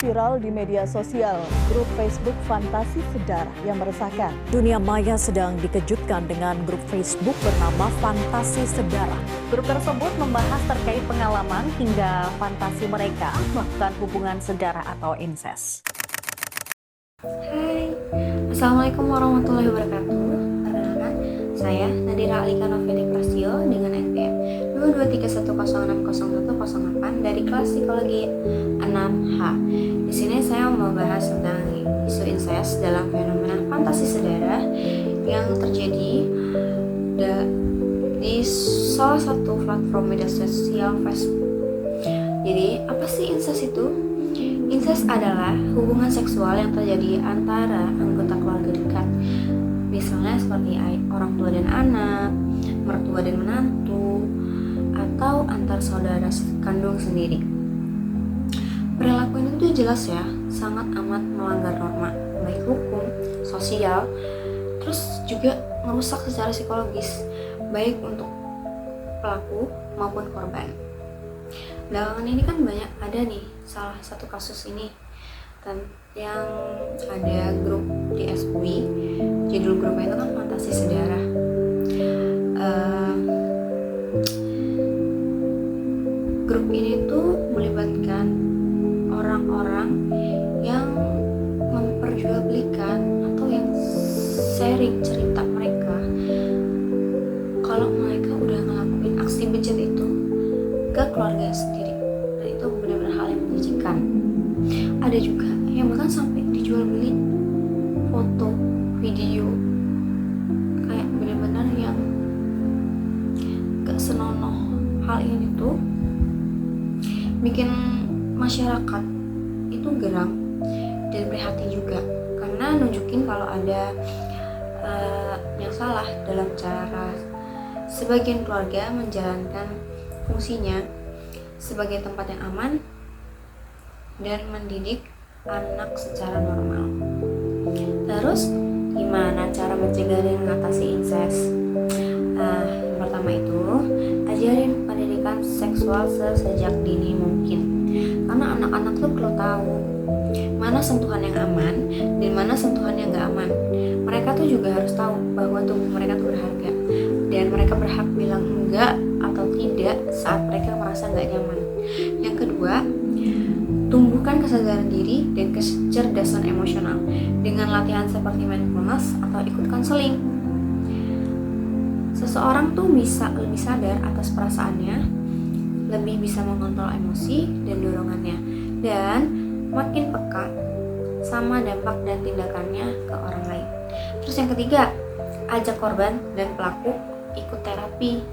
viral di media sosial, grup Facebook Fantasi Sedarah yang meresahkan. Dunia maya sedang dikejutkan dengan grup Facebook bernama Fantasi Sedarah. Grup tersebut membahas terkait pengalaman hingga fantasi mereka melakukan hubungan sedarah atau incest. Hai, Assalamualaikum warahmatullahi wabarakatuh. Perkenalkan, saya Nadira Alika Noviadi Prastio dengan NPM 22310600108 dari kelas psikologi 6H. Di sini saya mau membahas tentang isu incest dalam fenomena fantasi sedarah yang terjadi di salah satu platform media sosial Facebook. Jadi, apa sih incest itu? Incest adalah hubungan seksual yang terjadi antara anggota keluarga dekat, misalnya seperti orang tua dan anak, mertua dan menantu, atau antar saudara kandung sendiri. Perilaku ini tuh jelas ya, sangat amat melanggar norma, baik hukum, sosial, terus juga merusak secara psikologis, baik untuk pelaku maupun korban. Belakangan ini kan banyak ada nih salah satu kasus ini yang ada grup di SUI, judul grupnya itu kan Fantasi Sedarah. Grup ini tuh melibatkan orang-orang yang memperjualbelikan atau yang sharing cerita mereka kalau mereka udah ngelakuin aksi bejat itu ke keluarga sendiri, dan itu benar-benar hal yang menjijikan. Ada juga yang bahkan sampai dijual beli foto, video, kayak benar-benar yang gak senonoh. Hal ini tuh bikin masyarakat itu geram dan prihatin juga, karena nunjukin kalau ada yang salah dalam cara sebagian keluarga menjalankan fungsinya sebagai tempat yang aman dan mendidik anak secara normal. Terus gimana cara mencegah dan mengatasi incest? Yang pertama itu, ajarin pendidikan seksual sejak dini mungkin, karena anak-anak tuh perlu tahu mana sentuhan yang aman dan mana sentuhan yang gak aman. Mereka tuh juga harus tahu bahwa tubuh mereka tuh berharga dan mereka berhak bilang enggak atau tidak saat mereka merasa gak nyaman. Yang kedua, tumbuhkan kesadaran diri dan kecerdasan emosional dengan latihan seperti mindfulness atau ikut konseling. Seseorang tuh bisa lebih sadar atas perasaannya, lebih bisa mengontrol emosi dan dorongannya, dan makin peka sama dampak dan tindakannya ke orang lain. Terus yang ketiga, ajak korban dan pelaku ikut terapi.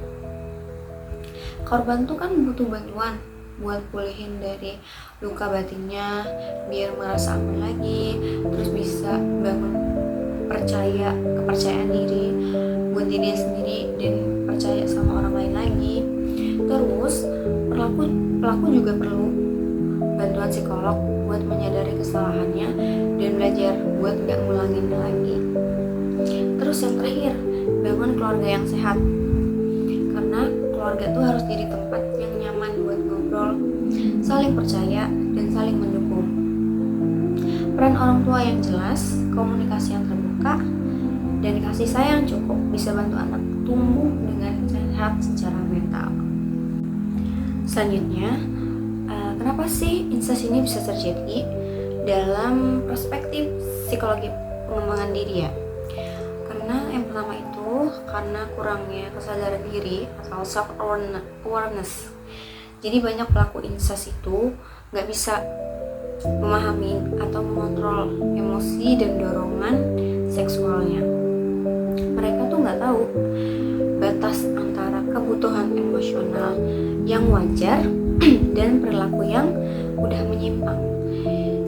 Korban tuh kan butuh bantuan buat pulihin dari luka batinnya, biar merasa aman lagi, terus bisa bangun kepercayaan diri buat dirinya sendiri dan percaya sama orang lain lagi. Terus pelaku juga perlu bantuan psikolog buat menyadari kesalahannya dan belajar buat gak ngulangin lagi. Terus yang terakhir, bangun keluarga yang sehat, karena keluarga tuh harus jadi tempat yang nyaman buat ngobrol, saling percaya dan saling mendukung. Peran orang tua yang jelas, komunikasi yang terbuka, dan kasih sayang cukup bisa bantu anak tumbuh dengan sehat secara mental. Selanjutnya, kenapa sih incest ini bisa terjadi dalam perspektif psikologi pengembangan diri ya? Karena yang pertama itu karena kurangnya kesadaran diri atau self awareness. Jadi banyak pelaku incest itu nggak bisa memahami atau mengontrol emosi dan dorongan seksualnya. Mereka tuh nggak tahu batas antara kebutuhan emosional yang wajar dan perilaku yang udah menyimpang.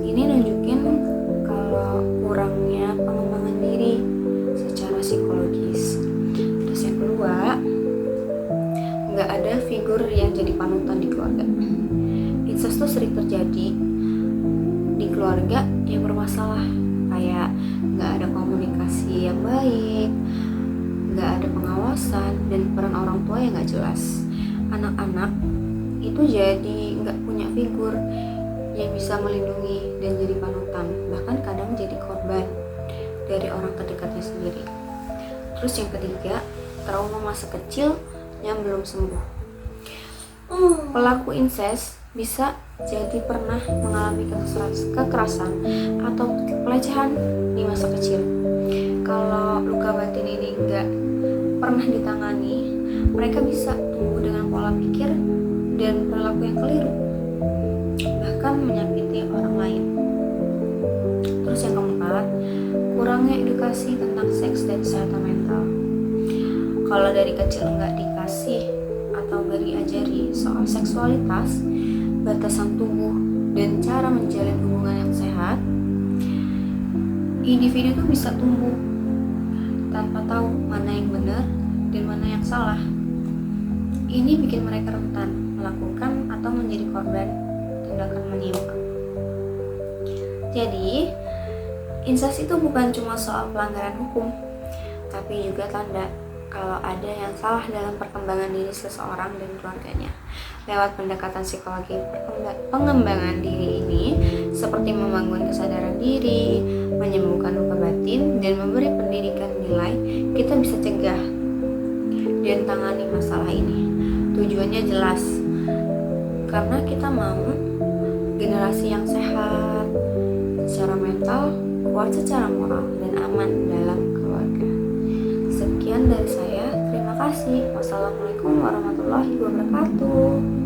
Ini nunjukin kalau kurangnya pengembangan diri secara psikologis. Terus yang kedua, nggak ada figur yang jadi panutan di keluarga. Incest tuh sering terjadi di keluarga yang bermasalah, kayak nggak ada komunikasi yang baik, nggak ada pengawasan, dan peran orang tua yang nggak jelas. Anak-anak itu jadi nggak punya figur yang bisa melindungi dan jadi panutan, bahkan kadang jadi korban dari orang terdekatnya sendiri. Terus yang ketiga, trauma masa kecil yang belum sembuh. Pelaku incest bisa jadi pernah mengalami kekerasan atau pelecehan di masa kecil. Kalau luka batin ini nggak pernah ditangani, mereka bisa tumbuh dengan pola pikir dan perilaku yang keliru, bahkan menyakiti orang lain. Terus yang keempat, kurangnya edukasi tentang seks dan kesehatan mental. Kalau dari kecil nggak dikasih atau nggak diajari soal seksualitas, batasan tubuh, dan cara menjalin hubungan yang sehat, individu itu bisa tumbuh tanpa tahu mana yang benar dan mana yang salah. Ini bikin mereka rentan melakukan atau menjadi korban tindakan menyimpang. Jadi, incest itu bukan cuma soal pelanggaran hukum, tapi juga tanda kalau ada yang salah dalam perkembangan diri seseorang dan keluarganya. Lewat pendekatan psikologi pengembangan diri ini, seperti membangun kesadaran diri, menyembuhkan luka batin, dan memberi pendidikan nilai, kita bisa cegah dan tangani masalah ini. Tujuannya jelas, karena kita mau generasi yang sehat secara mental, kuat secara moral, dan aman dalam keluarga. Sekian dari saya, terima kasih. Wassalamualaikum warahmatullahi wabarakatuh.